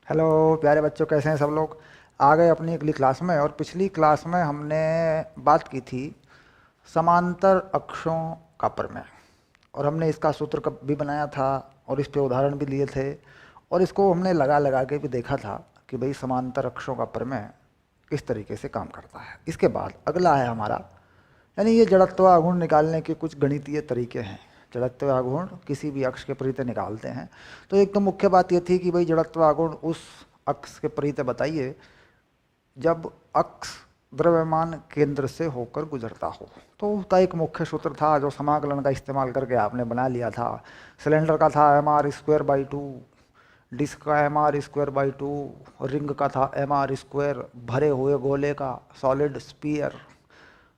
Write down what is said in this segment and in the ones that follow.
Hello प्यारे बच्चों, कैसे हैं सब लोग। आ गए अपनी अगली क्लास में। और पिछली क्लास में हमने बात की थी समांतर अक्षों का प्रमेय, और हमने इसका सूत्र कब भी बनाया था और इस पे उदाहरण भी लिए थे, और इसको हमने लगा लगा के भी देखा था कि भाई समांतर अक्षों का प्रमेय इस तरीके से काम करता है। इसके बाद अगला है हमारा, यानी ये जड़त्व आघूर्ण निकालने के कुछ गणितीय तरीके हैं। जड़त्व आघूर्ण किसी भी अक्ष के परितः निकालते हैं। तो एक तो मुख्य बात ये थी कि भाई जड़त्व आघूर्ण उस अक्ष के परितः बताइए जब अक्ष द्रव्यमान केंद्र से होकर गुजरता हो। तो उसका एक मुख्य सूत्र था जो समाकलन का इस्तेमाल करके आपने बना लिया था। सिलेंडर का था mr²/2, डिस्क का mr²/2, रिंग का था mr², भरे हुए गोले का सॉलिड स्पीयर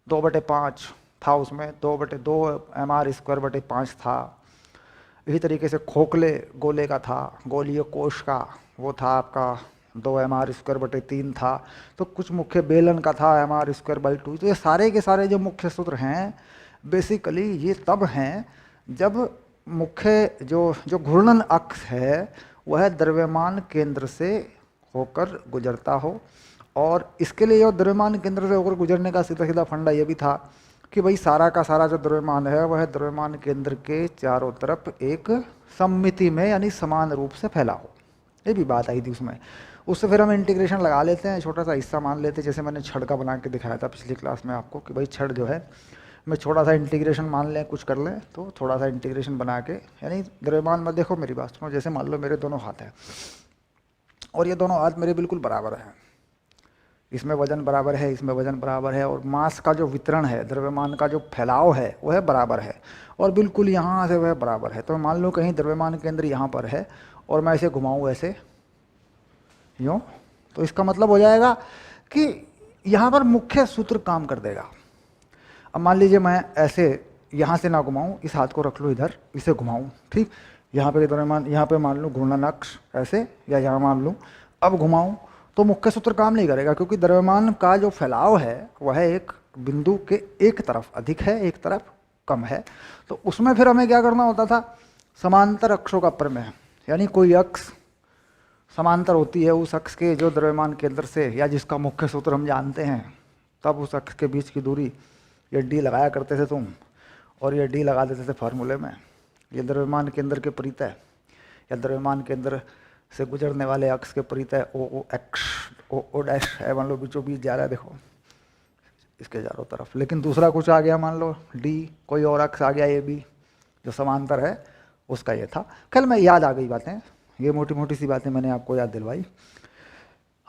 2/5 था, उसमें 2/2 mr²/5 था। इसी तरीके से खोखले गोले का था, गोलीय कोश का वो था आपका 2 mr²/3 था। तो कुछ मुख्य बेलन का था mr²/2। तो ये सारे के सारे जो मुख्य सूत्र हैं बेसिकली ये तब हैं जब मुख्य जो जो घूर्णन अक्ष है वह द्रव्यमान केंद्र से होकर गुजरता हो। और इसके लिए जो द्रव्यमान केंद्र से होकर गुजरने का सीधा सीधा फंडा ये भी था कि भाई सारा का सारा जो द्रव्यमान है वह द्रव्यमान केंद्र के चारों तरफ एक सममिति में यानी समान रूप से फैला हो। ये भी बात आई थी उसमें। उससे फिर हम इंटीग्रेशन लगा लेते हैं, छोटा सा हिस्सा मान लेते हैं, जैसे मैंने छड़ का बना के दिखाया था पिछली क्लास में आपको कि भाई छड़ जो है मैं छोटा सा इंटीग्रेशन मान लें, कुछ कर लें, तो थोड़ा सा इंटीग्रेशन बना के यानी द्रव्यमान में देखो मेरी बात सुनो, जैसे मान लो मेरे दोनों हाथ हैं और ये दोनों हाथ मेरे बिल्कुल बराबर हैं, इसमें वजन बराबर है, इसमें वजन बराबर है, और मास का जो वितरण है, द्रव्यमान का जो फैलाव है वह बराबर है, और बिल्कुल यहाँ से वह बराबर है। तो मान लो कहीं द्रव्यमान केंद्र यहाँ पर है और मैं इसे घुमाऊँ ऐसे यूँ, तो इसका मतलब हो जाएगा कि यहाँ पर मुख्य सूत्र काम कर देगा। अब मान लीजिए मैं ऐसे यहाँ से ना घुमाऊँ, इस हाथ को रख लो इधर, इसे घुमाऊँ, ठीक, यहाँ पे द्रव्यमान, यहाँ पे मान लूँ घूर्णन अक्ष ऐसे, या यहाँ मान लूँ, अब घुमाऊँ तो मुख्य सूत्र काम नहीं करेगा, क्योंकि द्रव्यमान का जो फैलाव है वह एक बिंदु के एक तरफ अधिक है, एक तरफ कम है। तो उसमें फिर हमें क्या करना होता था, समांतर अक्षों का प्रमेय, यानी कोई अक्ष समांतर होती है उस अक्ष के जो द्रव्यमान केंद्र से, या जिसका मुख्य सूत्र हम जानते हैं, तब उस अक्ष के बीच की दूरी ये डी लगाया करते थे तुम, और ये डी लगा देते थे फार्मूले में। ये द्रव्यमान केंद्र के परितः या द्रव्यमान केंद्र से गुजरने वाले अक्ष के परितः ओ एक्स ओ डैश है, मान लो बीचों बीच जा रहा है, देखो इसके चारों तरफ। लेकिन दूसरा कुछ आ गया, मान लो डी, कोई और अक्ष आ गया ए बी जो समांतर है, उसका ये था। कल मैं याद आ गई बातें, ये मोटी मोटी सी बातें मैंने आपको याद दिलवाई।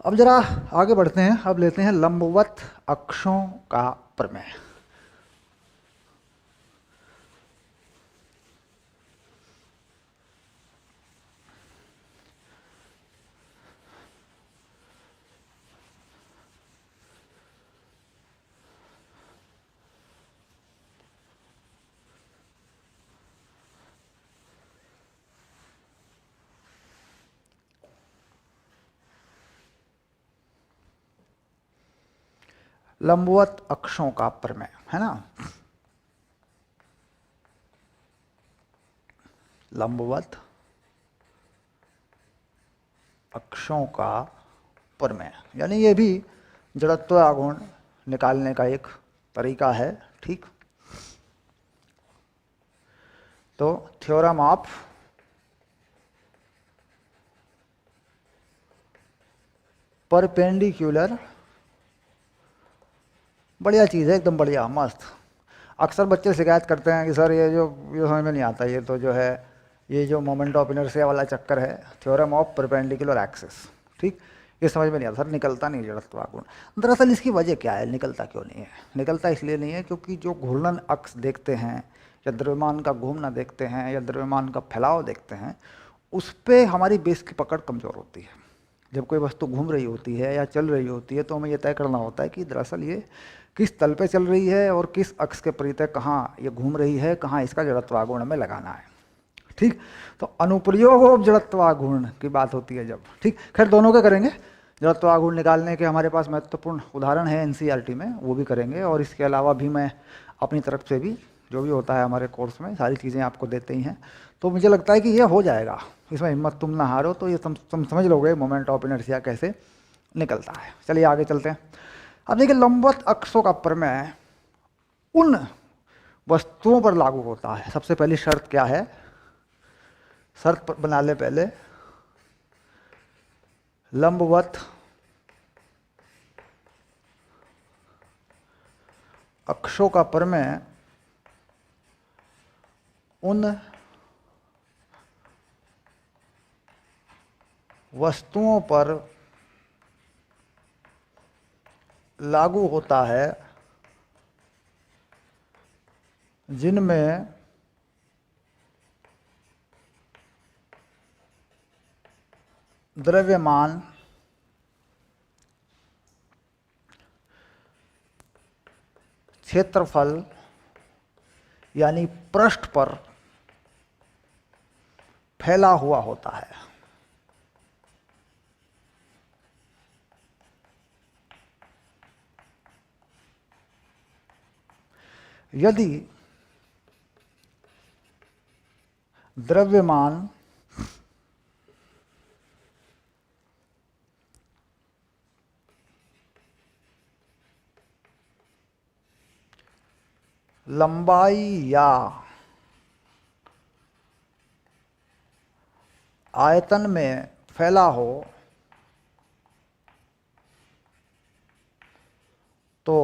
अब जरा आगे बढ़ते हैं, अब लेते हैं लंबवत अक्षों का प्रमेय। लंबवत अक्षों का प्रमेय है ना, लंबवत अक्षों का प्रमेय, यानी ये भी जड़त्व आघूर्ण निकालने का एक तरीका है, ठीक। तो थ्योरम ऑफ परपेंडिकुलर, बढ़िया चीज़ है, एकदम बढ़िया मस्त। अक्सर बच्चे शिकायत करते हैं कि सर ये समझ में नहीं आता, ये तो जो है ये जो मोमेंट ऑफ इनर्शिया वाला चक्कर है, थ्योरम ऑफ परपेंडिकुलर एक्सिस, ठीक, ये समझ में नहीं आता सर, निकलता नहीं जड़त्व आघूर्ण। दरअसल इसकी वजह क्या है, निकलता क्यों नहीं है? निकलता इसलिए नहीं है क्योंकि जो घूर्णन अक्ष देखते हैं या द्रव्यमान का घूमना देखते हैं या द्रव्यमान का फैलाव देखते हैं, उस पर हमारी बेस की पकड़ कमज़ोर होती है। जब कोई वस्तु घूम रही होती है या चल रही होती है तो हमें यह तय करना होता है कि दरअसल ये किस तल पे चल रही है और किस अक्ष के परितः कहाँ ये घूम रही है, कहाँ इसका जड़त्व आघूर्ण हमें लगाना है, ठीक। तो अनुप्रयोग ऑफ जड़त्व आघूर्ण की बात होती है जब, ठीक। खैर दोनों के करेंगे, जड़त्व आघूर्ण निकालने के हमारे पास महत्वपूर्ण उदाहरण है एनसीईआरटी में, वो भी करेंगे, और इसके अलावा भी मैं अपनी तरफ से भी जो भी होता है हमारे कोर्स में सारी चीज़ें आपको देते ही हैं। तो मुझे लगता है कि ये हो जाएगा, इसमें हिम्मत तुम ना हारो। तो ये तुम समझ लोगे मोमेंट ऑफ इनर्शिया कैसे निकलता है। चलिए आगे चलते हैं। अब देखिए लंबवत अक्षों का प्रमेय उन वस्तुओं पर लागू होता है। सबसे पहली शर्त क्या है, शर्त बना ले पहले, लंबवत अक्षों का प्रमेय उन वस्तुओं पर लागू होता है जिनमें द्रव्यमान क्षेत्रफल यानी पृष्ठ पर फैला हुआ होता है। यदि द्रव्यमान लंबाई या आयतन में फैला हो तो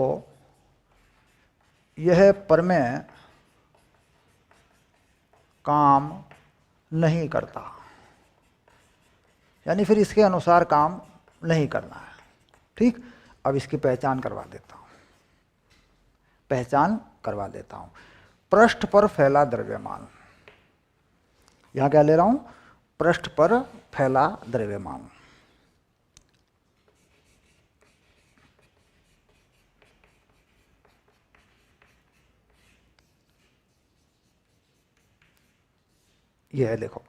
यह प्रमेय काम नहीं करता, यानी फिर इसके अनुसार काम नहीं करना है। ठीक, अब इसकी पहचान करवा देता हूं। पृष्ठ पर फैला द्रव्यमान, यहां क्या ले रहा हूं, पृष्ठ पर फैला द्रव्यमान। यह है देखो,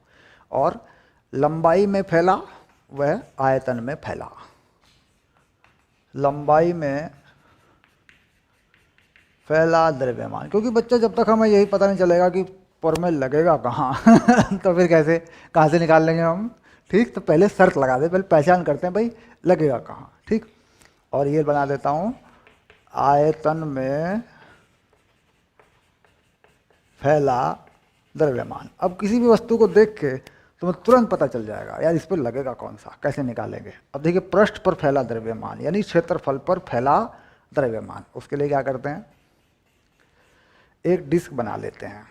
और लंबाई में फैला वह आयतन में फैला। लंबाई में फैला द्रव्यमान, क्योंकि बच्चा जब तक हमें यही पता नहीं चलेगा कि प्रमेय लगेगा कहाँ तो फिर कैसे, कहाँ से निकाल लेंगे हम। ठीक, तो पहले शर्त लगा दे, पहले पहचान करते हैं भाई लगेगा कहाँ। ठीक, और ये बना देता हूँ आयतन में फैला द्रव्यमान। अब किसी भी वस्तु को देख के तुम्हें तुरंत पता चल जाएगा यार इस पर लगेगा कौन सा, कैसे निकालेंगे। अब देखिए पृष्ठ पर फैला द्रव्यमान यानी क्षेत्रफल पर फैला द्रव्यमान, उसके लिए क्या करते हैं, एक डिस्क बना लेते हैं।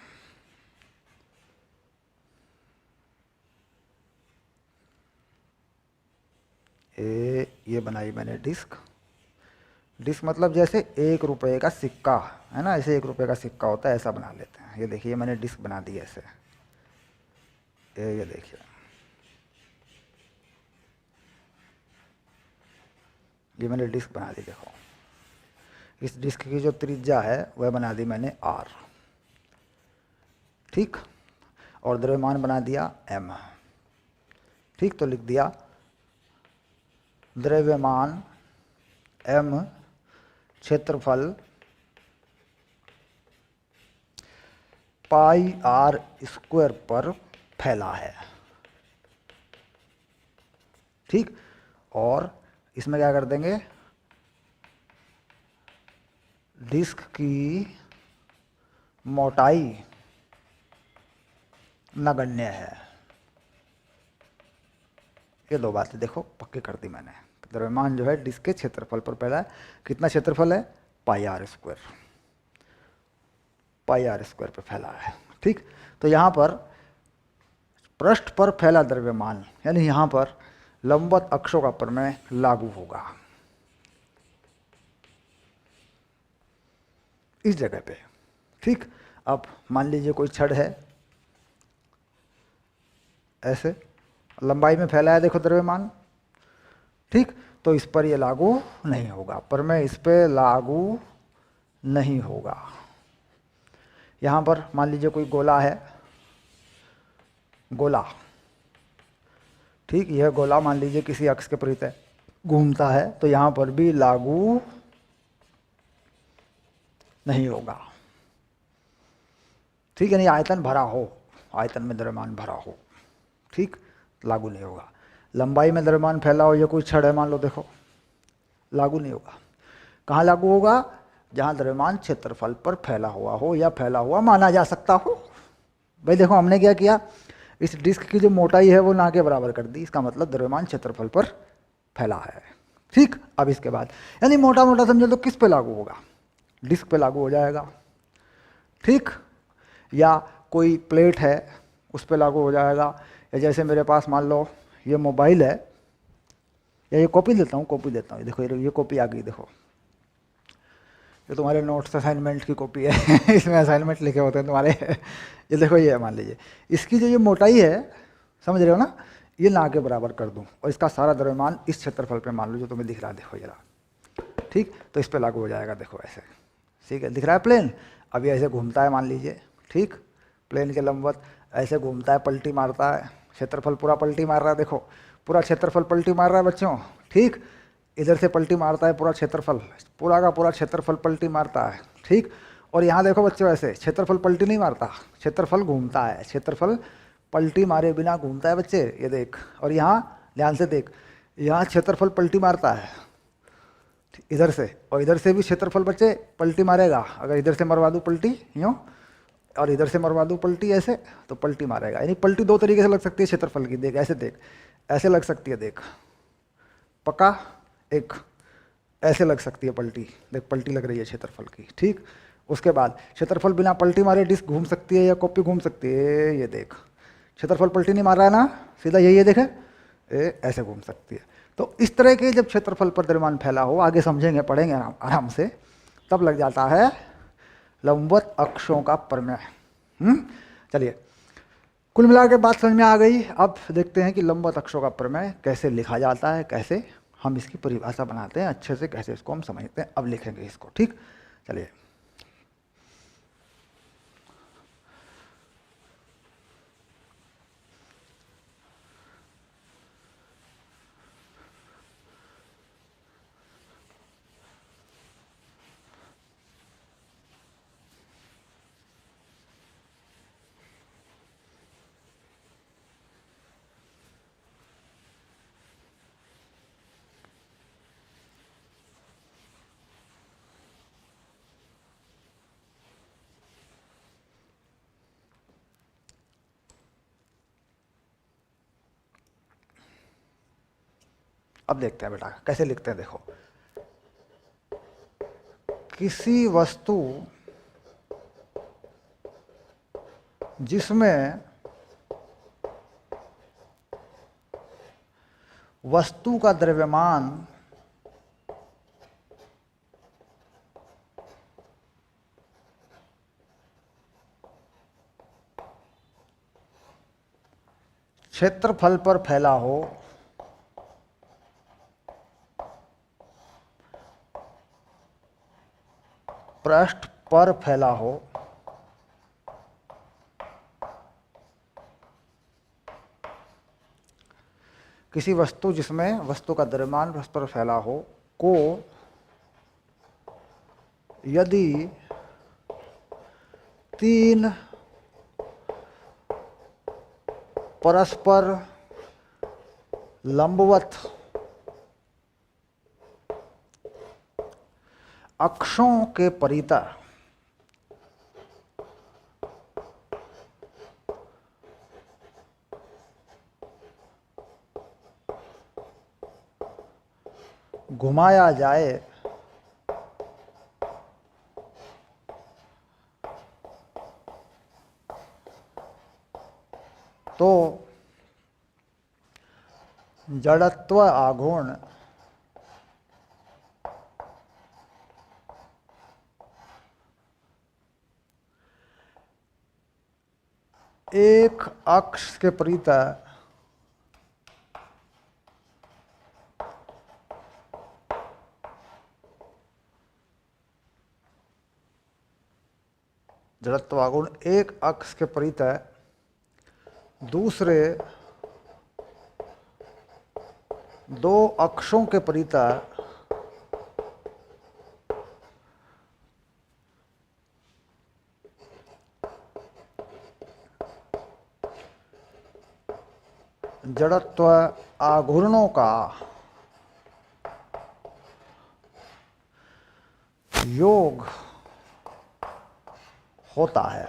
ये बनाई मैंने डिस्क। डिस्क मतलब जैसे 1 रुपये का सिक्का है ना, ऐसे 1 रुपये का सिक्का होता है, ऐसा बना लेते हैं। ये देखिए मैंने डिस्क बना दी ऐसे, ये देखिए, ये मैंने डिस्क बना दी। देखो इस डिस्क की जो त्रिज्या है वह बना दी मैंने r। ठीक, और द्रव्यमान बना दिया m। ठीक, तो लिख दिया द्रव्यमान m क्षेत्रफल पाई r स्क्वायर पर फैला है। ठीक, और इसमें क्या कर देंगे, डिस्क की मोटाई नगण्य है। ये 2 बातें देखो पक्की कर दी मैंने। द्रव्यमान जो है डिस्क के क्षेत्रफल पर फैला है। कितना क्षेत्रफल है, पाई आर स्क्वायर पर फैला है। ठीक, तो यहाँ पर पृष्ठ पर फैला द्रव्यमान यानी यहाँ पर लंबवत अक्षों का प्रमेय लागू होगा इस जगह पे। ठीक, अब मान लीजिए कोई छड़ है, ऐसे लंबाई में फैला है, देखो द्रव्यमान। ठीक, तो इस पर ये लागू नहीं होगा, प्रमेय इस पे लागू नहीं होगा। यहाँ पर मान लीजिए कोई गोला है, गोला। ठीक, यह गोला मान लीजिए किसी अक्ष के परितः घूमता है, तो यहाँ पर भी लागू नहीं होगा। ठीक है, नहीं आयतन भरा हो, आयतन में द्रव्यमान भरा हो, ठीक, लागू नहीं होगा। लंबाई में द्रव्यमान फैला हो, ये कोई छड़ है मान लो, देखो, लागू नहीं होगा। कहाँ लागू होगा? जहाँ द्रव्यमान क्षेत्रफल पर फैला हुआ हो या फैला हुआ माना जा सकता हो। भाई देखो हमने क्या किया, इस डिस्क की जो मोटाई है वो ना के बराबर कर दी, इसका मतलब द्रव्यमान क्षेत्रफल पर फैला है, ठीक। अब इसके बाद यानी मोटा मोटा समझो तो किस पे लागू होगा? डिस्क पे लागू हो जाएगा, ठीक। या कोई प्लेट है उस पे लागू हो जाएगा, या जैसे मेरे पास मान लो ये मोबाइल है, या ये कॉपी देता हूँ, कॉपी देता हूँ, देखो ये कॉपी आ गई, देखो ये तुम्हारे नोट्स असाइनमेंट की कॉपी है इसमें असाइनमेंट लिखे होते हैं तुम्हारे ये देखो ये मान लीजिए, इसकी जो ये मोटाई है, समझ रहे हो ना, ये ना के बराबर कर दूं और इसका सारा द्रव्यमान इस क्षेत्रफल पे मान लो जो तुम्हें दिख रहा है, देखो जरा, ठीक। तो इस पे लागू हो जाएगा, देखो ऐसे, ठीक है, दिख रहा है प्लेन। अब ये ऐसे घूमता है मान लीजिए, ठीक, प्लेन के लंबवत ऐसे घूमता है, पलटी मारता है, क्षेत्रफल पूरा पलटी मार रहा है, देखो पूरा क्षेत्रफल पलटी मार रहा है बच्चों, ठीक। इधर से पलटी मारता है पूरा क्षेत्रफल, पूरा का पूरा क्षेत्रफल पलटी मारता है, ठीक। और यहाँ देखो बच्चों ऐसे क्षेत्रफल पलटी नहीं मारता, क्षेत्रफल घूमता है, क्षेत्रफल पलटी मारे बिना घूमता है बच्चे, ये देख। और यहाँ ध्यान से देख, यहाँ क्षेत्रफल पलटी मारता है इधर से, और इधर से भी क्षेत्रफल बच्चे पलटी मारेगा। अगर इधर से मरवा दूँ पलटी यूँ, और इधर से मरवा दूँ पलटी ऐसे, तो पलटी मारेगा। यानी पलटी दो तरीके से लग सकती है क्षेत्रफल की, देख ऐसे देख, ऐसे लग सकती है, देख पक्का, एक ऐसे लग सकती है पलटी, देख पलटी लग रही है क्षेत्रफल की, ठीक। उसके बाद क्षेत्रफल बिना पलटी मारे डिस्क घूम सकती है या कॉपी घूम सकती है, ये देख क्षेत्रफल पलटी नहीं मार रहा है ना, सीधा यही है, देखे ऐसे घूम सकती है। तो इस तरह के जब क्षेत्रफल पर द्रव्यमान फैला हो, आगे समझेंगे पढ़ेंगे आराम से, तब लग जाता है लंबवत अक्षों का प्रमेय। चलिए, कुल मिला के बात समझ में आ गई। अब देखते हैं कि लंबवत अक्षों का प्रमेय कैसे लिखा जाता है, कैसे हम इसकी परिभाषा बनाते हैं अच्छे से, कैसे इसको हम समझते हैं। अब लिखेंगे इसको, ठीक। चलिए, अब देखते हैं बेटा कैसे लिखते हैं। देखो, किसी वस्तु जिसमें वस्तु का द्रव्यमान क्षेत्रफल पर फैला हो, पृष्ठ पर फैला हो, किसी वस्तु जिसमें वस्तु का द्रव्यमान पृष्ठ पर फैला हो को यदि तीन परस्पर लंबवत अक्षों के परितः घुमाया जाए तो जड़त्व आघूर्ण एक अक्ष के परितः जड़त्व आघूर्ण एक अक्ष के परितः दूसरे दो अक्षों के परितः जड़त्व आघूर्णों का योग होता है,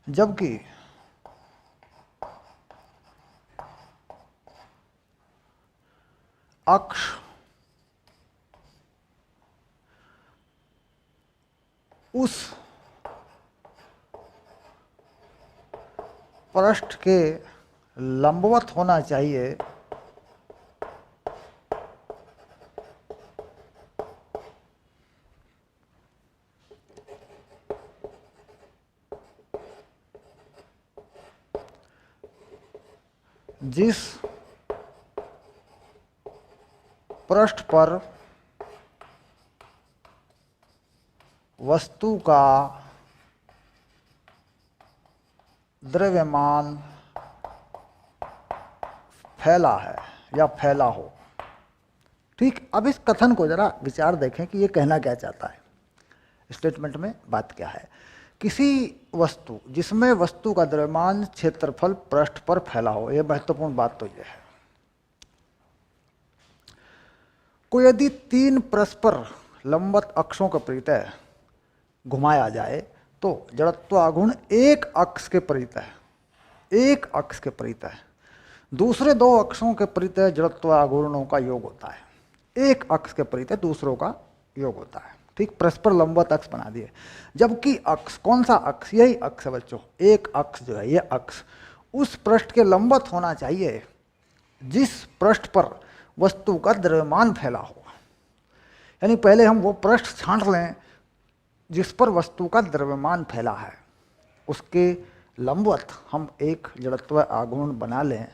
जबकि अक्ष उस पृष्ठ के लंबवत होना चाहिए जिस पृष्ठ पर वस्तु का द्रव्यमान फैला है या फैला हो। ठीक, अब इस कथन को जरा विचार देखें कि ये कहना क्या चाहता है। स्टेटमेंट में बात क्या है? किसी वस्तु जिसमें वस्तु का द्रव्यमान क्षेत्रफल पृष्ठ पर फैला हो, यह महत्वपूर्ण बात तो यह है। कोई यदि 3 परस्पर लंबवत अक्षों के परितः घुमाया जाए तो जड़त्व आघूर्ण एक अक्ष के परितः, एक अक्ष के परितः दूसरे 2 अक्षों के परितः जड़त्व आघूर्णों का योग होता है। एक अक्ष के परितः दूसरों का योग होता है। ठीक, परस्पर लंबवत अक्ष बना दिए। जबकि अक्ष, कौन सा अक्ष? यही अक्ष है बच्चों। एक अक्ष जो है, यह अक्ष उस पृष्ठ के लंबवत होना चाहिए जिस पृष्ठ पर वस्तु का द्रव्यमान फैला हो। यानी पहले हम वो पृष्ठ छांट लें जिस पर वस्तु का द्रव्यमान फैला है, उसके लंबवत हम एक जड़त्व आघूर्ण बना लें,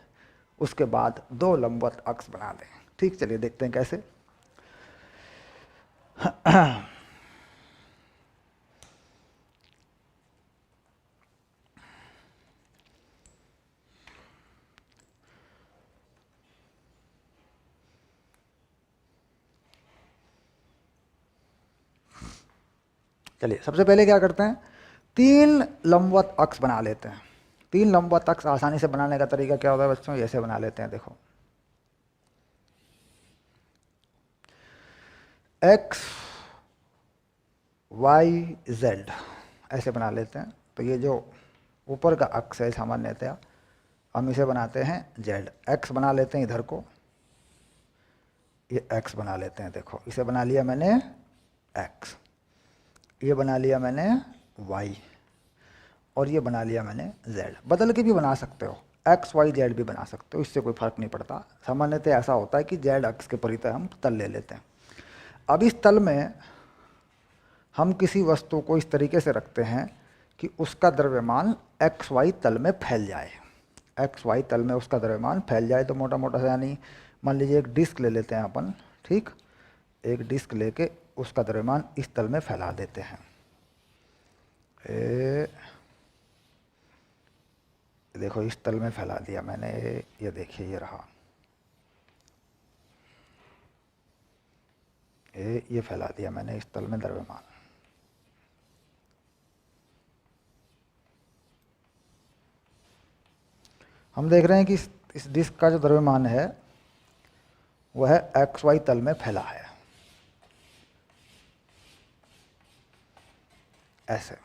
उसके बाद 2 लंबवत अक्ष बना लें। ठीक, चलिए देखते हैं कैसे। चलिए सबसे पहले क्या करते हैं, 3 लंबवत अक्ष बना लेते हैं। 3 लंबवत अक्ष आसानी से बनाने का तरीका क्या होता है बच्चों? ऐसे बना लेते हैं, देखो x y z ऐसे बना लेते हैं। तो ये जो ऊपर का अक्ष है सामान्यतया हम इसे बनाते हैं z, x बना लेते हैं इधर को, ये x बना लेते हैं। देखो इसे बना लिया मैंने x, ये बना लिया मैंने y और ये बना लिया मैंने z। बदल के भी बना सकते हो, x y z भी बना सकते हो, इससे कोई फर्क नहीं पड़ता। सामान्यतः ऐसा होता है कि z अक्ष के परितः हम तल ले लेते हैं। अब इस तल में हम किसी वस्तु को इस तरीके से रखते हैं कि उसका द्रव्यमान एक्स वाई तल में फैल जाए, एक्स वाई तल में उसका द्रव्यमान फैल जाए। तो मोटा मोटा सा, यानी मान लीजिए एक डिस्क ले लेते हैं अपन, ठीक, एक डिस्क लेके उसका द्रव्यमान इस तल में फैला देते हैं। देखो इस तल में फैला दिया मैंने, ये देखिए ये रहा, ये फैला दिया मैंने इस तल में द्रव्यमान। हम देख रहे हैं कि इस डिस्क का जो द्रव्यमान है वह एक्स वाई तल में फैला है। ऐसे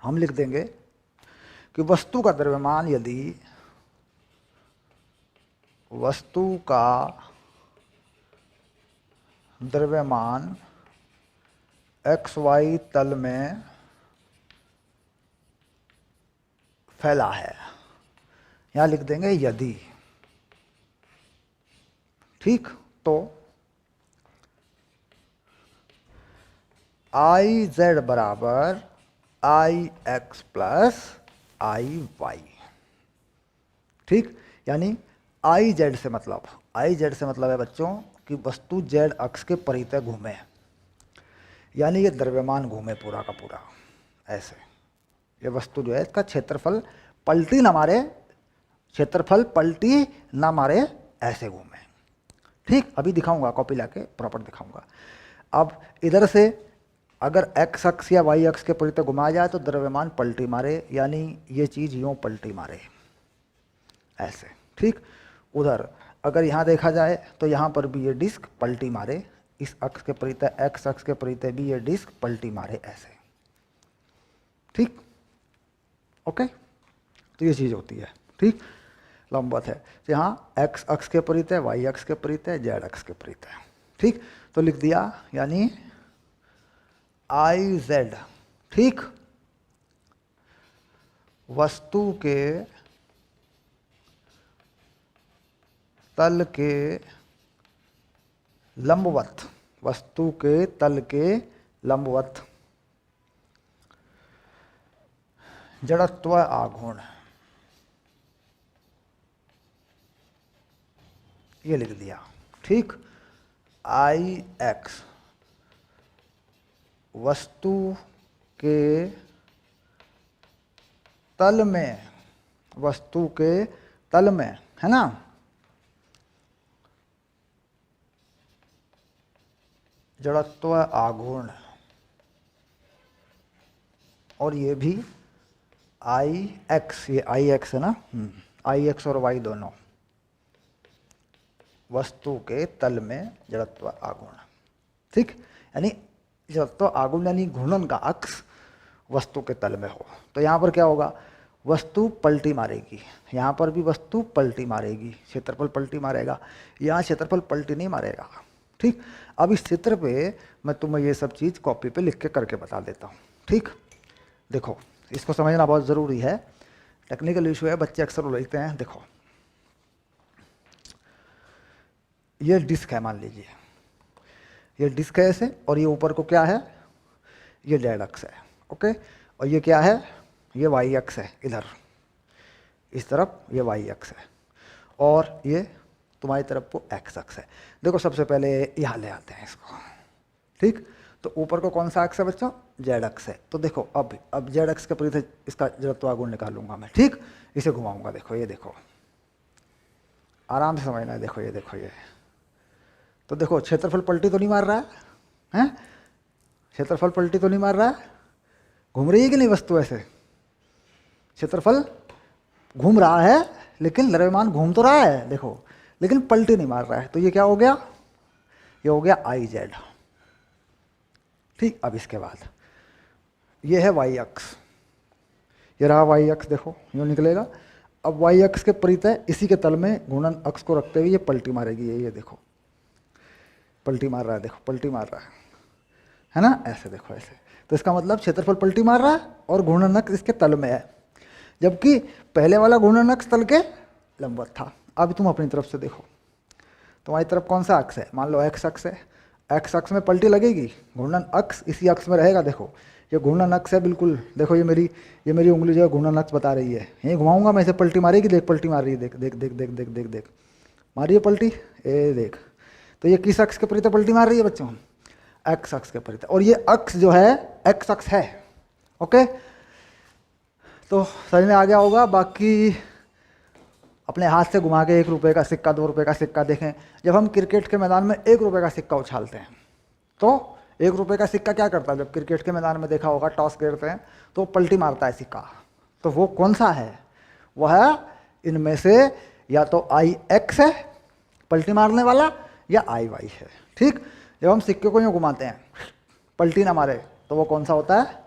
हम लिख देंगे कि वस्तु का द्रव्यमान, यदि वस्तु का द्रव्यमान एक्स वाई तल में फैला है, यहां लिख देंगे यदि, ठीक। तो आई जेड बराबर आई एक्स प्लस आई वाई, ठीक। यानी आई जेड से मतलब, आई जेड से मतलब है बच्चों कि वस्तु जेड अक्ष के परितः घूमे, यानी ये द्रव्यमान घूमे पूरा का पूरा। ऐसे ये वस्तु जो है इसका क्षेत्रफल पलटी ना मारे, क्षेत्रफल पलटी ना मारे, ऐसे घूमे, ठीक। अभी दिखाऊंगा, कॉपी लाके प्रॉपर दिखाऊंगा। अब इधर से अगर एक्स अक्ष या वाई अक्ष के परितः घुमाया जाए तो द्रव्यमान पलटी मारे, यानी ये चीज यूं पलटी मारे ऐसे, ठीक। उधर अगर यहाँ देखा जाए तो यहाँ पर भी ये डिस्क पलटी मारे, इस अक्ष के परितः एक्स अक्ष के परितः भी ये डिस्क पलटी मारे ऐसे, ठीक। ओके, तो ये चीज होती है, ठीक। लंबवत है तो यहाँ एक्स अक्ष के परितः, वाई अक्ष के परितः, जेड अक्ष के परितः, ठीक। तो लिख दिया, यानी आई जेड, ठीक, वस्तु के तल के लंबवत, वस्तु के तल के लंबवत जड़त्व आघूर्ण, ये लिख दिया, ठीक। आई एक्स वस्तु के तल में, वस्तु के तल में, है ना, जड़त्व आघूर्ण, और ये भी आई एक्स, ये आई एक्स है ना, आई एक्स और वाई दोनों, वस्तु के तल में जड़त्व आघूर्ण, ठीक। यानी जड़त्व आघूर्ण यानी घूर्णन का अक्ष वस्तु के तल में हो, तो यहाँ पर क्या होगा, वस्तु पलटी मारेगी, यहाँ पर भी वस्तु पलटी मारेगी, क्षेत्रफल पलटी मारेगा, यहाँ क्षेत्रफल पलटी नहीं मारेगा, ठीक। अब इस चित्र पे मैं तुम्हें ये सब चीज़ कॉपी पे लिख के करके बता देता हूँ, ठीक। देखो, इसको समझना बहुत ज़रूरी है, टेक्निकल इशू है, बच्चे अक्सर उलझते हैं। देखो, ये डिस्क है, मान लीजिए ये डिस्क है ऐसे, और ये ऊपर को क्या है, ये जेड अक्ष है, ओके। और ये क्या है, ये वाई अक्ष है, इधर इस तरफ ये वाई अक्ष है, और ये तुम्हारी तरफ को एक्स अक्ष है। देखो, सबसे पहले यहाँ ले आते हैं इसको, ठीक। तो ऊपर को कौन सा अक्ष है बच्चों, जेड अक्ष है। तो देखो, अब जेड अक्ष के परिधि इसका जड़त्व आघूर्ण निकालूंगा मैं, ठीक। इसे घुमाऊंगा, देखो ये देखो, आराम से समझना है, देखो ये देखो ये, तो देखो क्षेत्रफल पलटी तो नहीं मार रहा है, हैं, क्षेत्रफल पलटी तो नहीं मार रहा है, घूम रही है कि नहीं वस्तु ऐसे, क्षेत्रफल घूम रहा है, लेकिन द्रव्यमान घूम तो रहा है, देखो, लेकिन पलटी नहीं मार रहा है। तो ये क्या हो गया, ये हो गया आई जेड, ठीक। अब इसके बाद ये है वाई अक्ष, ये रहा वाई अक्ष, देखो यूँ निकलेगा। अब वाई अक्ष के परितः इसी के तल में घूर्णन अक्ष को रखते हुए ये पलटी मारेगी, ये देखो पलटी मार रहा है, देखो पलटी मार रहा है ना, ऐसे देखो ऐसे। तो इसका मतलब क्षेत्रफल पलटी मार रहा है और घूर्णन अक्ष इसके तल में है, जबकि पहले वाला घूर्णन अक्ष तल के लंबवत था। अब तुम अपनी तरफ से देखो, तुम्हारी तरफ कौन सा अक्ष है, मान लो एक्स अक्ष है, एक्स अक्ष में पलटी लगेगी, घूर्णन अक्ष इसी अक्ष में रहेगा। देखो ये घूर्णन अक्ष है बिल्कुल, देखो ये मेरी उंगली जो है घूर्णन अक्ष बता रही है, यहीं घुमाऊंगा मैं, इसे पलटी मारेगी, देख पलटी मार रही है, देख देख देख देख देख देख देख मारिए पलटी, ए देख। तो ये किस अक्ष के परितः पलटी मार रही है बच्चों, एक्स अक्ष के परितः, और ये अक्ष जो है एक्स अक्ष है, ओके। तो समझ में आ गया होगा। बाकी अपने हाथ से घुमा के 1 रुपये का सिक्का, 2 रुपये का सिक्का देखें, जब हम क्रिकेट के मैदान में 1 रुपये का सिक्का उछालते हैं तो 1 रुपये का सिक्का क्या करता है, जब क्रिकेट के मैदान में देखा होगा टॉस खेलते हैं तो पलटी मारता है सिक्का। तो वो कौन सा है, वह इनमें से या तो आई एक्स है पलटी मारने वाला, या आई वाई है, ठीक। जब हम सिक्के को यूँ घुमाते हैं पलटी ना मारे तो वो कौन सा होता है,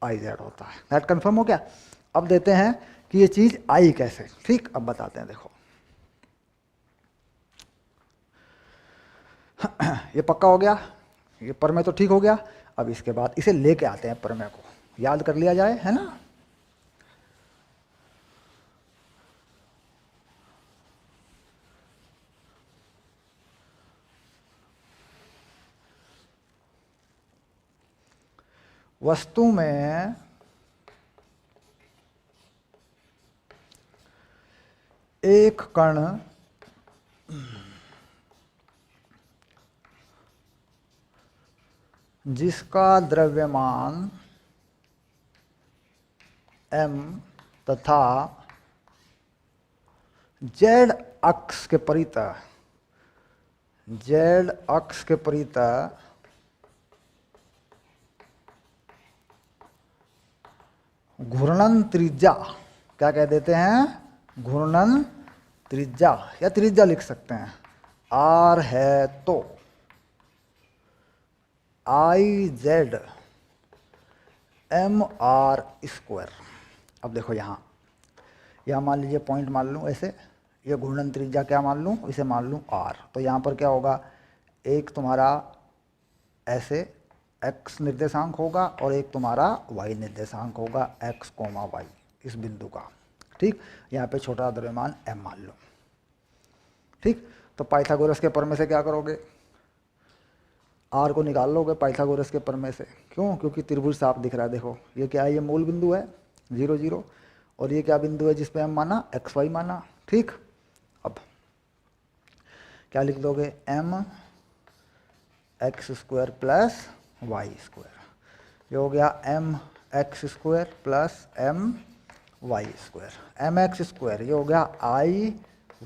आई जेड होता है। दैट कन्फर्म हो गया। अब देते हैं कि ये चीज़ आई कैसे, ठीक। अब बताते हैं, देखो ये पक्का हो गया, ये परमेय तो ठीक हो गया। अब इसके बाद इसे लेके आते हैं, परमेय को याद कर लिया जाए, है ना। वस्तु में एक कण जिसका द्रव्यमान m तथा z अक्ष के परितः घूर्णन त्रिज्या, क्या कह देते हैं, घूर्णन त्रिज्या, या त्रिज्या लिख सकते हैं। आर है तो I Z M R square. अब देखो यहाँ मान लीजिए पॉइंट मान लूँ ऐसे, ये घूर्णन त्रिज्या क्या मान लूँ, इसे मान लूँ आर। तो यहाँ पर क्या होगा, एक तुम्हारा ऐसे x निर्देशांक होगा और एक तुम्हारा y निर्देशांक होगा, x, y, इस बिंदु का। ठीक, यहाँ पे छोटा द्रव्यमान m मान लो। ठीक, तो पाइथागोरस के प्रमेय से क्या करोगे, r को निकाल लोगे पाइथागोरस के प्रमेय से। क्यों, क्योंकि त्रिभुज साफ दिख रहा है। देखो ये क्या है, ये मूल बिंदु है 0, 0, और ये क्या बिंदु है जिसपे हम माना, एक्स वाई माना। ठीक, अब क्या लिख दोगे, m x square plus Y square, ये हो गया m x square plus m Y square, m x square, ये हो गया i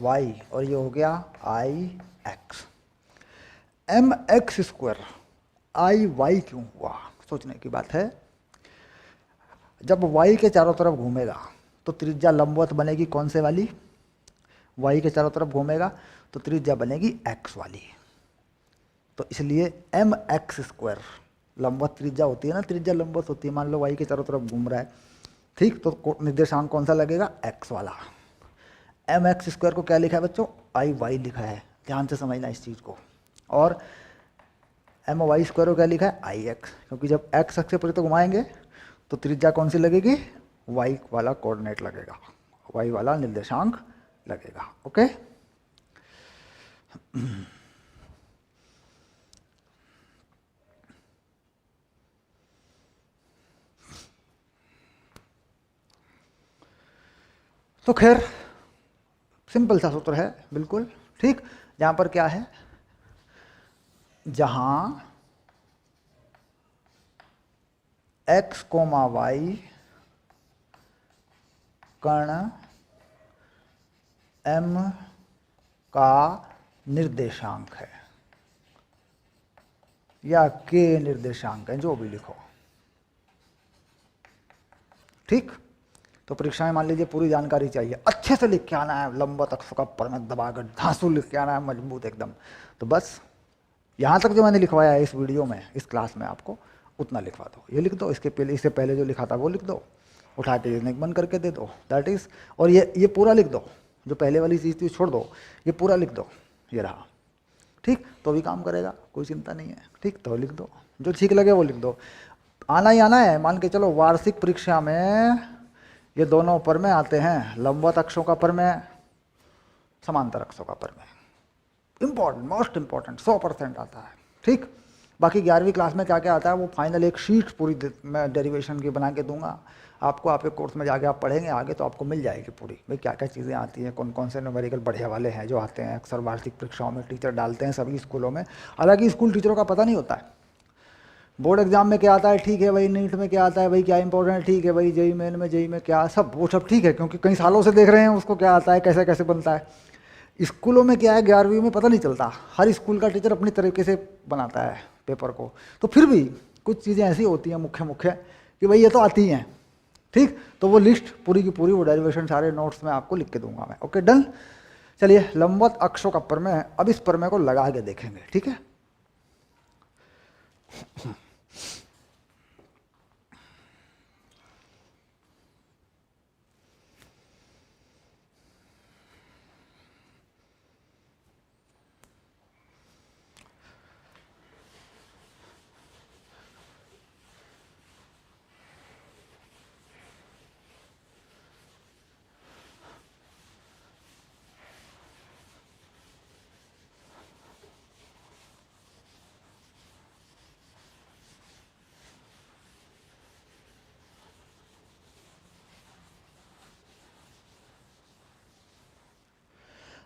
y, और ये हो गया i x। m x square i y क्यों हुआ, सोचने की बात है। जब y के चारों तरफ घूमेगा तो त्रिज्या लंबवत बनेगी कौन से वाली, y के चारों तरफ घूमेगा तो त्रिज्या बनेगी x वाली। तो इसलिए एम एक्स स्क्वायर लंबवत त्रिज्या होती है ना, त्रिज्या लंबवत होती है। मान लो y के चारों तरफ घूम रहा है, ठीक, तो निर्देशांक कौन सा लगेगा, x वाला। एम एक्स स्क्वायर को क्या लिखा है बच्चों, आई वाई लिखा है, ध्यान से समझना इस चीज़ को। और एम वाई स्क्वायर को क्या लिखा है, आई एक्स, क्योंकि जब एक्स अक्ष पर तो घुमाएंगे तो त्रिज्या कौन सी लगेगी, वाई वाला कोऑर्डिनेट लगेगा, वाई वाला निर्देशांक लगेगा। ओके, तो खैर सिंपल सा सूत्र है बिल्कुल। ठीक, यहाँ पर क्या है, जहाँ x, y कण m का निर्देशांक है या k निर्देशांक है, जो भी लिखो। ठीक, तो परीक्षा में मान लीजिए पूरी जानकारी चाहिए, अच्छे से लिख के आना है, लंबवत अक्ष का प्रमेय दबाकर धांसू लिख के आना है, मजबूत एकदम। तो बस यहाँ तक जो मैंने लिखवाया है इस वीडियो में, इस क्लास में, आपको उतना लिखवा दो। ये लिख दो, इससे पहले जो लिखा था वो लिख दो, उठा के लिखने बंद करके दे दो, दैट इज। और ये पूरा लिख दो, जो पहले वाली चीज़ थी छोड़ दो, ये पूरा लिख दो, ये रहा। ठीक, तो भी काम करेगा, कोई चिंता नहीं है। ठीक, तो लिख दो, जो ठीक लगे वो लिख दो। आना ही आना है, मान के चलो वार्षिक परीक्षा में ये दोनों प्रमेय आते हैं, लंबवत अक्षों का प्रमेय, समांतर अक्षों का प्रमेय। इंपॉर्टेंट, मोस्ट इंपॉर्टेंट, 100% आता है। ठीक, बाकी 11वीं क्लास में क्या क्या आता है वो फाइनल एक शीट पूरी मैं डेरिवेशन की बना के दूंगा आपको। आपके कोर्स में जाके आप पढ़ेंगे आगे तो आपको मिल जाएगी पूरी, भाई क्या क्या चीज़ें आती हैं, कौन कौन से न्यूमेरिकल बढ़िया वाले हैं जो आते हैं, अक्सर वार्षिक परीक्षाओं में टीचर डालते हैं सभी स्कूलों में। हालांकि स्कूल टीचरों का पता नहीं होता है बोर्ड एग्जाम में क्या आता है, ठीक है भाई, नीट में क्या आता है भाई, क्या इंपॉर्टेंट है, ठीक है भाई, जेई मेन में, जेई में क्या, सब वो सब ठीक है, क्योंकि कई सालों से देख रहे हैं उसको क्या आता है, कैसे कैसे बनता है। स्कूलों में क्या है, 11वीं में पता नहीं चलता, हर स्कूल का टीचर अपनी तरीके से बनाता है पेपर को। तो फिर भी कुछ चीज़ें ऐसी होती हैं मुख्य मुख्य कि भाई ये तो आती हैं। ठीक, तो वो लिस्ट पूरी की पूरी, वो डेरिवेशन सारे नोट्स में आपको लिख के दूंगा मैं। Okay, done. चलिए, लंबवत अक्षों का प्रमेय, अब इस प्रमेय को लगा के देखेंगे। ठीक है,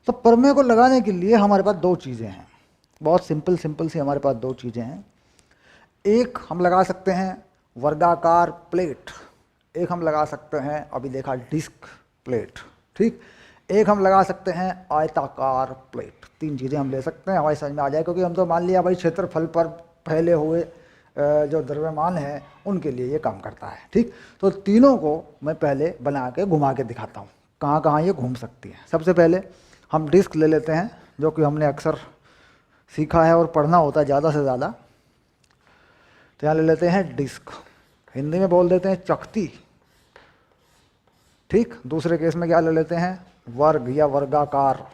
तो प्रमेय को लगाने के लिए हमारे पास दो चीज़ें हैं, बहुत सिंपल सिंपल सी हमारे पास दो चीज़ें हैं। एक हम लगा सकते हैं वर्गाकार प्लेट, एक हम लगा सकते हैं, अभी देखा, डिस्क प्लेट। ठीक, एक हम लगा सकते हैं आयताकार प्लेट। तीन चीज़ें हम ले सकते हैं, हमारी समझ में आ जाए, क्योंकि हम तो मान लिया भाई क्षेत्रफल पर फैले हुए जो द्रव्यमान है उनके लिए ये काम करता है। ठीक, तो तीनों को मैं पहले बना के घुमा के दिखाता हूँ कहाँ कहाँ ये घूम सकती है। सबसे पहले हम डिस्क ले लेते हैं, जो कि हमने अक्सर सीखा है और पढ़ना होता है ज़्यादा से ज़्यादा। तो यहाँ ले लेते हैं डिस्क, हिंदी में बोल देते हैं चकती। ठीक, दूसरे केस में क्या ले लेते हैं, वर्ग या वर्गाकार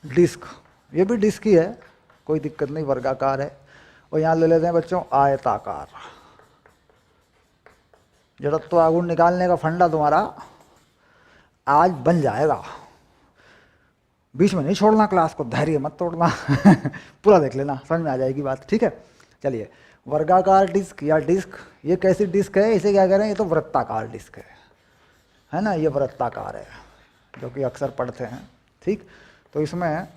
डिस्क, ये भी डिस्क ही है, कोई दिक्कत नहीं, वर्गाकार है। और यहाँ ले लेते हैं बच्चों आयताकार। जड़त्व आघूर्ण निकालने का फंडा तुम्हारा आज बन जाएगा, बीच में नहीं छोड़ना क्लास को, धैर्य मत तोड़ना पूरा देख लेना, समझ में आ जाएगी बात। ठीक है, चलिए, वर्गाकार डिस्क या डिस्क, ये कैसी डिस्क है, इसे क्या कह रहे हैं, ये तो वृत्ताकार डिस्क है ना, ये वृत्ताकार है जो कि अक्सर पढ़ते हैं। ठीक, तो इसमें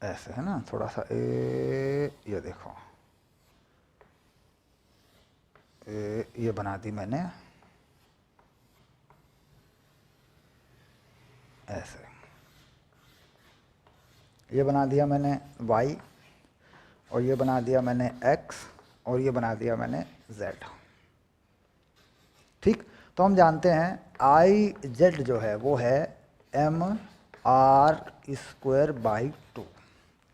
ऐसे है ना, थोड़ा सा ये देखो, ये बना दी मैंने ऐसे, ये बना दिया मैंने y, और ये बना दिया मैंने x, और ये बना दिया मैंने z। ठीक, तो हम जानते हैं आई जेड जो है वो है mr²/2।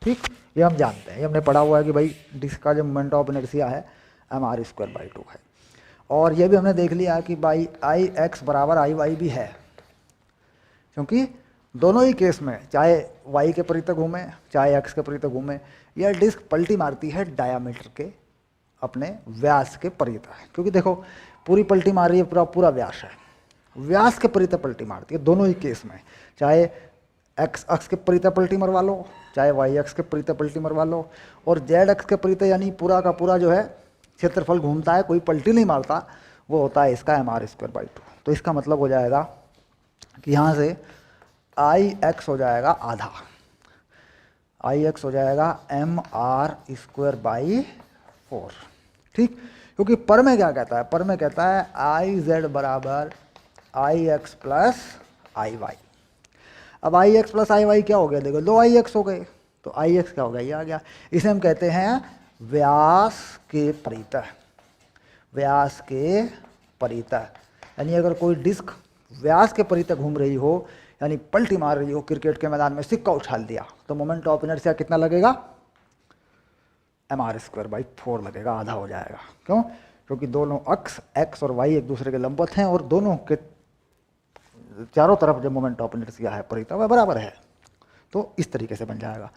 ठीक, ये हम जानते हैं, ये हमने पढ़ा हुआ है कि भाई डिस्क का जो मोमेंट ऑफ इनर्शिया है mr²/2 है। और ये भी हमने देख लिया कि भाई आई एक्स बराबर आई वाई भी है, क्योंकि दोनों ही केस में चाहे y के परितः घूमे चाहे x के परितः घूमे, यह डिस्क पलटी मारती है डायामीटर के, अपने व्यास के परितः। क्योंकि देखो पूरी पलटी मार रही है, पूरा पूरा व्यास है, व्यास के परितः पलटी मारती है दोनों ही केस में, चाहे x अक्ष के परितः पलटी मरवा लो, चाहे y अक्ष के परितः पलटी मरवा लो, और z अक्ष के परितः यानी पूरा का पूरा जो है क्षेत्रफल घूमता है, कोई पलटी नहीं मारता, वो होता है इसका mr²/2। तो इसका मतलब हो जाएगा कि यहाँ से आई एक्स हो जाएगा आधा, आई एक्स हो जाएगा mr²/4। ठीक, क्योंकि पर में क्या कहता है, पर में कहता है आई जेड बराबर आई एक्स प्लस आई वाई। अब आई एक्स प्लस आई वाई क्या हो गया, देखो 2 हो गए, तो आई एक्स क्या हो गया, ये आ गया। इसे हम कहते हैं व्यास के परितः, व्यास के परितः। यानी अगर कोई डिस्क व्यास के परितः घूम रही हो, यानी पलटी मार रही हो, क्रिकेट के मैदान में सिक्का उछाल दिया, तो मोमेंट ऑफ इनर्शिया कितना लगेगा, mr²/4 लगेगा, आधा हो जाएगा। क्यों, क्योंकि दोनों अक्ष x और y एक दूसरे के लंबवत हैं, और दोनों के चारों तरफ जो मोमेंट ऑफ इनर्शिया है परितः वह बराबर है, तो इस तरीके से बन जाएगा।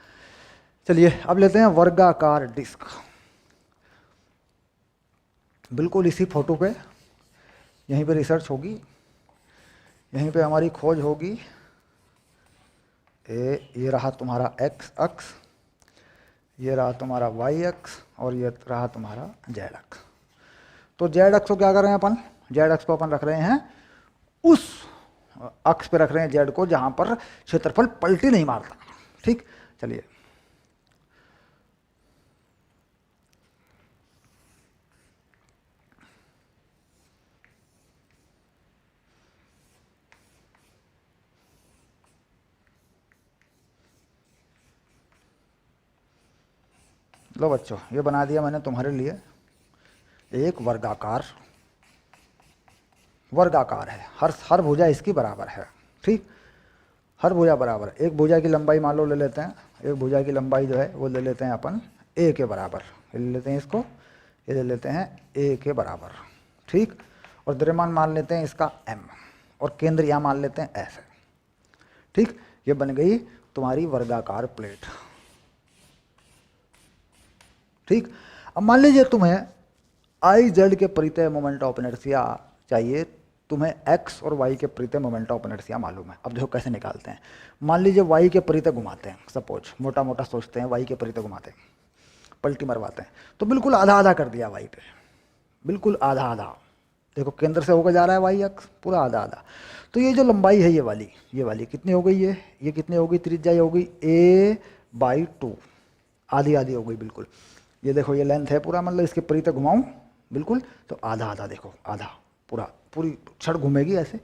चलिए अब लेते हैं वर्गाकार डिस्क। बिल्कुल इसी फोटो पे यहीं पे रिसर्च होगी, यहीं पे हमारी खोज होगी। ये रहा तुम्हारा x अक्ष, ये रहा तुम्हारा y अक्ष, और ये रहा तुम्हारा z अक्ष। तो z अक्ष को क्या कर रहे हैं अपन, z अक्ष को अपन रख रहे हैं उस अक्ष पे रख रहे हैं z को जहां पर क्षेत्रफल पलटी नहीं मारता। ठीक, चलिए लो बच्चों, ये बना दिया मैंने तुम्हारे लिए एक वर्गाकार, वर्गाकार है, हर भुजा इसकी बराबर है। ठीक, हर भुजा बराबर है। एक भुजा की लंबाई मान लो ले लेते हैं, एक भुजा की लंबाई जो है वो ले लेते हैं अपन a के बराबर, ये ले लेते हैं इसको, ये ले लेते हैं a के बराबर। ठीक, और द्रव्यमान मान लेते हैं इसका m, और केंद्र यहाँ मान लेते हैं ऐसे। ठीक, ये बन गई तुम्हारी वर्गाकार प्लेट। ठीक, अब मान लीजिए तुम्हें आई जेड के परितः मोमेंट ऑफ इनर्शिया चाहिए, तुम्हें x और y के परितः मोमेंट ऑफ इनर्शिया मालूम है। अब देखो कैसे निकालते हैं। मान लीजिए y के परितः घुमाते हैं, सपोज मोटा मोटा सोचते हैं, y के परितः घुमाते हैं, पलटी मरवाते हैं, तो बिल्कुल आधा आधा कर दिया y पे, बिल्कुल आधा आधा। देखो केंद्र से होकर जा रहा है y अक्ष, पूरा आधा आधा। तो ये जो लंबाई है ये वाली कितनी हो गई, ये कितनी हो गई, त्रिज्या ये हो गई a/2, आधी आधी हो गई बिल्कुल। ये देखो ये लेंथ है पूरा, मतलब इसके परितः घुमाऊं बिल्कुल, तो आधा आधा, देखो आधा पूरी छड़ घूमेगी ऐसे,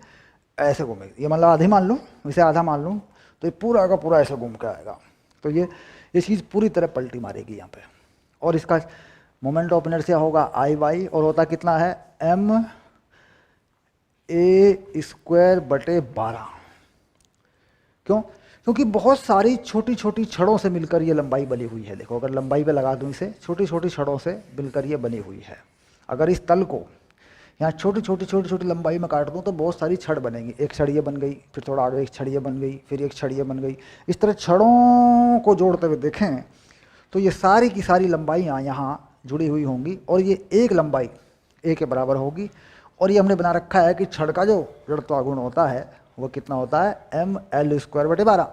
ऐसे घूमेगी। ये मतलब आधी मान लूँ, इसे आधा मान लूँ, तो ये पूरा का पूरा ऐसे घूम के आएगा। तो ये चीज़ पूरी तरह पलटी मारेगी यहाँ पे, और इसका मोमेंट ऑफ इनर्शिया होगा आई वाई, और होता कितना है एम ए स्क्वायर बटे 12। क्यों? क्योंकि बहुत सारी छोटी छोटी छड़ों से मिलकर ये लंबाई बनी हुई है। देखो अगर लंबाई पे लगा दूँ इसे, छोटी छोटी छड़ों से मिलकर ये बनी हुई है। अगर इस तल को यहाँ छोटी छोटी लंबाई में काट दूँ तो बहुत सारी छड़ बनेगी। एक छड़ ये बन गई, फिर थोड़ा आगे एक छड़ ये बन गई, फिर एक छड़ ये बन गई। इस तरह छड़ों को जोड़ते हुए देखें तो ये सारी की सारी लंबाइयाँ यहाँ जुड़ी हुई होंगी, और ये एक लंबाई ए के बराबर होगी। और ये हमने बना रखा है कि छड़ का जो जड़त्वागुण होता है वो कितना होता है एम एल स्क्वायर बटे 12।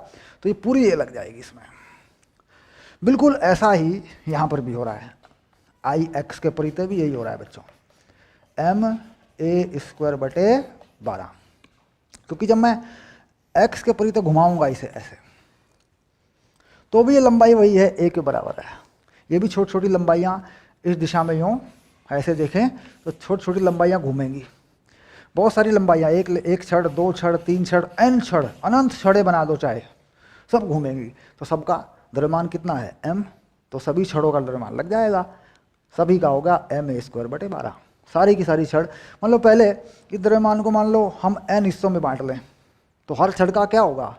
तो ये पूरी ये लग जाएगी इसमें। बिल्कुल ऐसा ही यहाँ पर भी हो रहा है, आई एक्स के परिते भी यही हो रहा है बच्चों, एम ए स्क्वायर बटे 12। क्योंकि जब मैं एक्स के परिते घुमाऊंगा इसे ऐसे, तो भी ये लंबाई वही है, ए के बराबर है। ये भी छोटी छोटी लंबाइयाँ इस दिशा में यूँ ऐसे देखें तो छोटी छोटी लंबाइयाँ घूमेंगी। बहुत सारी लंबाइयाँ, एक छड़, दो छड़, तीन छड़, एन छड़, अनंत छड़ें बना दो चाहे, सब घूमेंगी। तो सबका द्रव्यमान कितना है एम, तो सभी छड़ों का द्रव्यमान लग जाएगा, सभी का होगा एम ए स्क्वायर बटे 12। सारी की सारी छड़, मान लो पहले इस द्रव्यमान को मान लो हम एन हिस्सों में बांट लें, तो हर छड़ का क्या होगा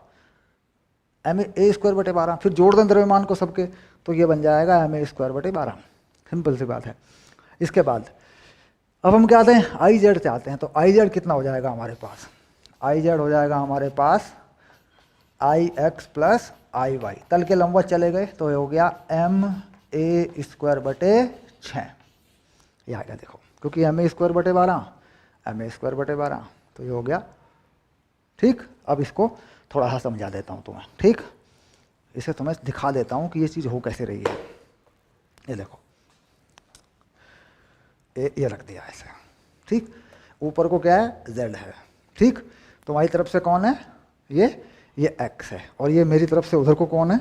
एम ए स्क्वायर बटे 12। फिर जोड़ दें द्रव्यमान को सबके, तो ये बन जाएगा एम ए स्क्वायर बटे 12। सिंपल सी बात है। इसके बाद अब हम क्या आते हैं आई जेड से आते हैं। तो आई जेड कितना हो जाएगा हमारे पास, आई जेड हो जाएगा हमारे पास आई एक्स प्लस आई वाई। तल के लंबवत चले गए तो ये हो गया एम ए स्क्वायर बटे 6। ये आएगा देखो, क्योंकि एम ए स्क्वायर बटे 12, एम ए स्क्वायर बटे 12, तो ये हो गया। ठीक, अब इसको थोड़ा सा समझा देता हूँ तुम्हें। ठीक, इसे तुम्हें दिखा देता हूँ कि ये चीज़ हो कैसे रही है। ये देखो, ये रख दिया ऐसे। ठीक, ऊपर को क्या है z है। ठीक, तुम्हारी तरफ से कौन है ये x है, और ये मेरी तरफ से उधर को कौन है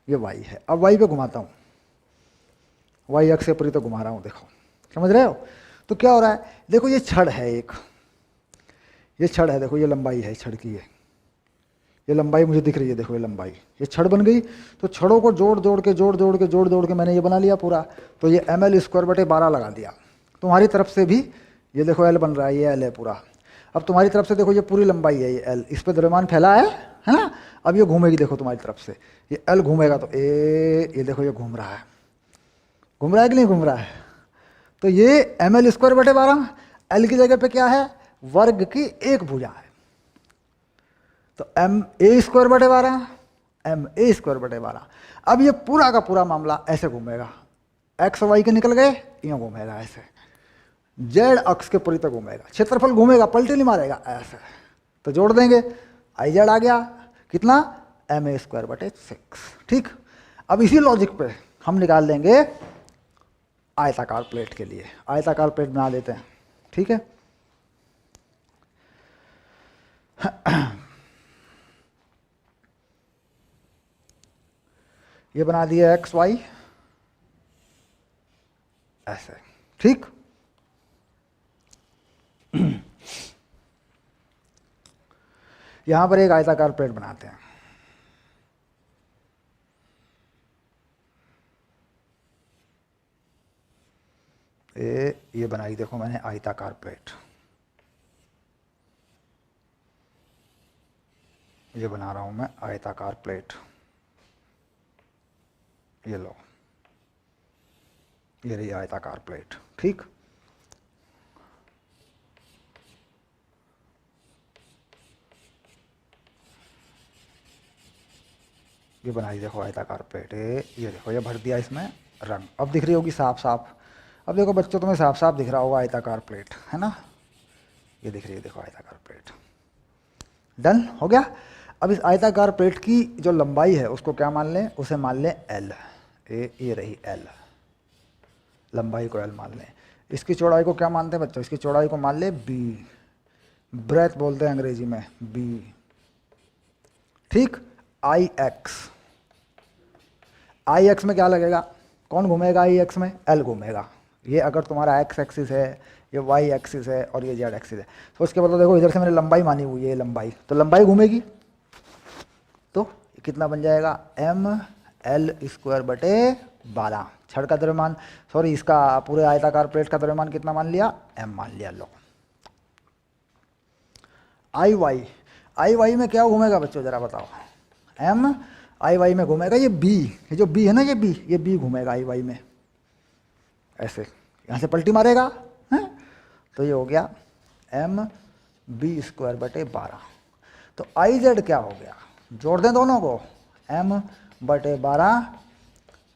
ये y है। अब y पे घुमाता हूँ, y अक्ष के परित घुमा रहा हूँ। देखो समझ रहे हो, तो क्या हो रहा है, देखो ये छड़ है एक, ये छड़ है, देखो ये लंबाई है छड़ की, ये लंबाई मुझे दिख रही है। देखो ये लंबाई, ये छड़ बन गई। तो छड़ों को जोड़ जोड़ के मैंने ये बना लिया पूरा। तो ये एम एल स्क्वायर बटे 12 लगा दिया। तुम्हारी तरफ से भी ये देखो एल बन रहा है, ये एल है पूरा। अब तुम्हारी तरफ से देखो ये पूरी लंबाई है ये एल, इस पर द्रव्यमान फैला है ना। अब ये घूमेगी, देखो तुम्हारी तरफ से ये एल घूमेगा, तो ये देखो ये घूम रहा है, घूम रहा है कि नहीं घूम रहा है। तो ये एम एल स्क्वायर बटे 12, एल की जगह पे क्या है वर्ग की एक भुजा है। तो एम ए स्क्वायर बटे 12, एम ए स्क्वायर बटे 12। अब ये पूरा का पूरा मामला ऐसे घूमेगा, एक्स वाई के निकल गए, यूँ घूमेगा ऐसे, जेड अक्ष के परित घूमेगा, क्षेत्रफल घूमेगा, पलटी नहीं मारेगा ऐसे। तो जोड़ देंगे, आई जेड आ गया कितना एम ए स्क्वायर बटे 6। ठीक, अब इसी लॉजिक पे हम निकाल लेंगे आयताकार प्लेट के लिए। आयताकार प्लेट बना देते हैं। ठीक है, ये बना दिया एक्स वाई ऐसे। ठीक, यहां पर एक आयताकार प्लेट बनाते हैं। ये बनाई देखो मैंने आयताकार प्लेट, ये बना रहा हूं मैं आयताकार प्लेट। ये लो, ये रही आयताकार प्लेट। ठीक, ये बनाई देखो आयताकार प्लेट। ये देखो ये भर दिया इसमें रंग, अब दिख रही होगी साफ साफ। अब देखो बच्चों तुम्हें साफ साफ दिख रहा होगा आयताकार प्लेट, है ना। ये दिख रही है देखो आयताकार प्लेट। डन हो गया। अब इस आयताकार प्लेट की जो लंबाई है उसको क्या मान लें, उसे मान लें एल। ये रही एल, लंबाई को एल मान लें। इसकी चौड़ाई को क्या मानते हैं बच्चों, इसकी चौड़ाई को मान लें बी, ब्रेथ बोलते हैं अंग्रेजी में बी। ठीक, आई एक्स, आई एक्स में क्या लगेगा, कौन घूमेगा आई एक्स में, एल घूमेगा। ये अगर तुम्हारा एक्स एक्सिस है, ये वाई एक्सिस है और ये जेड एक्सिस है, तो उसके बाद देखो इधर से मैंने लंबाई मानी हुई है, ये लंबाई, तो लंबाई घूमेगी, तो कितना बन जाएगा, एम एल स्क्वायर बटे 12। छड़ का द्रव्यमान, सॉरी इसका पूरे आयताकार प्लेट का द्रव्यमान कितना मान लिया, एम मान लिया। लो आई वाई में क्या घूमेगा बच्चों जरा बताओ, एम आई वाई में घूमेगा ये बी, ये जो बी है ना, ये बी घूमेगा आई वाई में, ऐसे यहाँ से पलटी मारेगा है, तो ये हो गया एम बी स्क्वायर बटे 12। तो आई जेड क्या हो गया, जोड़ दें दोनों को, एम बटे 12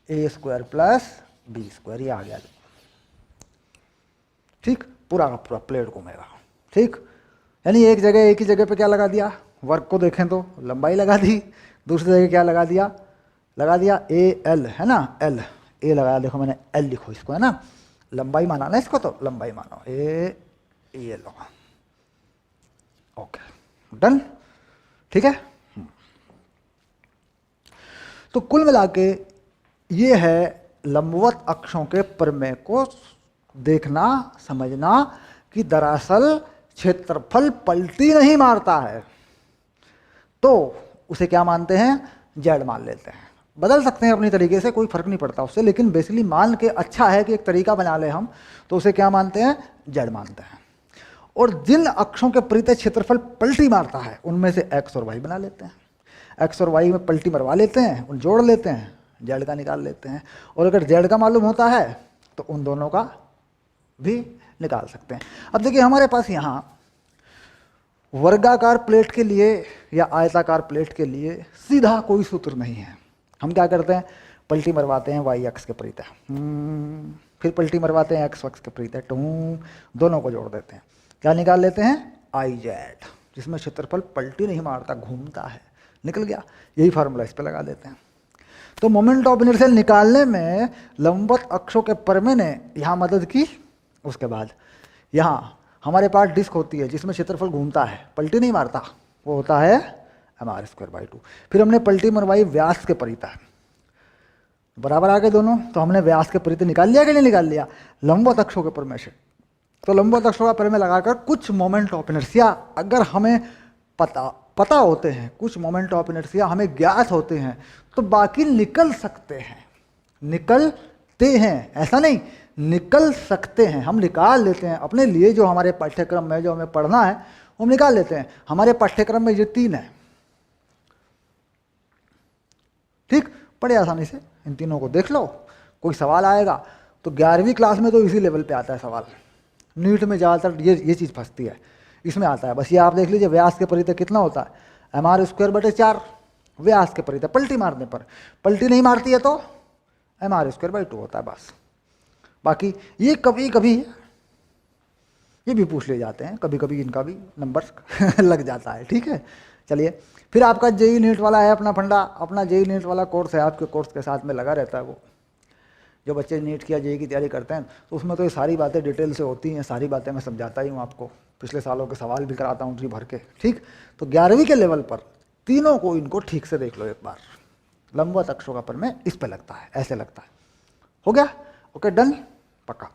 ए स्क्वायर प्लस बी स्क्वायर, ये आ गया। ठीक, पूरा का पूरा प्लेट घूमेगा। ठीक, यानी एक ही जगह पे क्या लगा दिया, वर्क को देखें तो लंबाई लगा दी, दूसरी जगह क्या लगा दिया ए एल है ना, एल ए लगाया, देखो मैंने एल लिखो इसको है ना, लंबाई माना ना इसको, तो लंबाई मानो ए एल, ओके डन। ठीक है, तो कुल मिला के ये है लंबवत अक्षों के प्रमेय को देखना, समझना कि दरअसल क्षेत्रफल पलटी नहीं मारता है, तो उसे क्या मानते हैं, जेड मान लेते हैं। बदल सकते हैं अपनी तरीके से, कोई फर्क नहीं पड़ता उससे, लेकिन बेसिकली मान के अच्छा है कि एक तरीका बना ले हम, तो उसे क्या मानते हैं, जेड मानते हैं। और जिन अक्षों के परितः क्षेत्रफल पलटी मारता है उनमें से एक्स और वाई बना लेते हैं, एक्स और वाई में पलटी मरवा लेते हैं, उन जोड़ लेते हैं, जेड का निकाल लेते हैं। और अगर जेड का मालूम होता है तो उन दोनों का भी निकाल सकते हैं। अब देखिए हमारे पास यहाँ वर्गाकार प्लेट के लिए या आयताकार प्लेट के लिए सीधा कोई सूत्र नहीं है। हम क्या करते हैं, पलटी मरवाते हैं वाई एक्स के परितः, फिर पलटी मरवाते हैं एक्स एक्स के परितः, दोनों को जोड़ देते हैं, क्या निकाल लेते हैं, आई जेड, जिसमें क्षेत्रफल पलटी नहीं मारता, घूमता है, निकल गया। यही फार्मूला इस पे लगा देते हैं। तो मोमेंट ऑफ इनर्शिया निकालने में लंबवत अक्षों के प्रमेय ने यहाँ मदद की। उसके बाद यहाँ हमारे पास डिस्क होती है जिसमें क्षेत्रफल घूमता है, पलटी नहीं मारता, वो होता है mr²/2। फिर हमने पलटी मरवाई व्यास के परितः, बराबर आ गए दोनों, तो हमने व्यास के परितः निकाल लिया कि नहीं निकाल लिया, लंबवत अक्षों के प्रमेय से। तो लंबवत अक्षों का प्रमेय लगाकर कुछ मोमेंट ऑफ इनर्शिया अगर हमें पता होते हैं, कुछ मोमेंट ऑफ इनर्शिया हमें ज्ञात होते हैं, तो बाकी निकल सकते हैं, निकलते हैं, ऐसा नहीं, निकल सकते हैं, हम निकाल लेते हैं अपने लिए। जो हमारे पाठ्यक्रम में जो हमें पढ़ना है वो हम निकाल लेते हैं। हमारे पाठ्यक्रम में ये 3 है, ठीक, बड़े आसानी से इन तीनों को देख लो। कोई सवाल आएगा तो 11वीं क्लास में तो इसी लेवल पे आता है सवाल, नीट में ज़्यादातर ये चीज़ फंसती है, इसमें आता है। बस ये आप देख लीजिए, व्यास के परितः कितना होता है, mr²/4, व्यास के परितः पलटी मारने पर, पलटी नहीं मारती है तो mr²/2 होता है बस। बाकी ये कभी कभी ये भी पूछ ले जाते हैं, कभी कभी इनका भी नंबर लग जाता है। ठीक है, चलिए फिर आपका जेई नीट वाला है अपना फंडा, अपना जेई नीट वाला कोर्स है, आपके कोर्स के साथ में लगा रहता है। वो जो बच्चे नीट की या जेई की तैयारी करते हैं तो उसमें तो ये सारी बातें डिटेल से होती हैं, सारी बातें मैं समझाता ही हूँ आपको, पिछले सालों के सवाल भी कराता हूँ जी भर के। ठीक, तो 11वीं के लेवल पर तीनों को इनको ठीक से देख लो एक बार। लंबवत अक्षों का प्रमेय इस पे लगता है, ऐसे लगता है। हो गया, ओके डन, पक्का।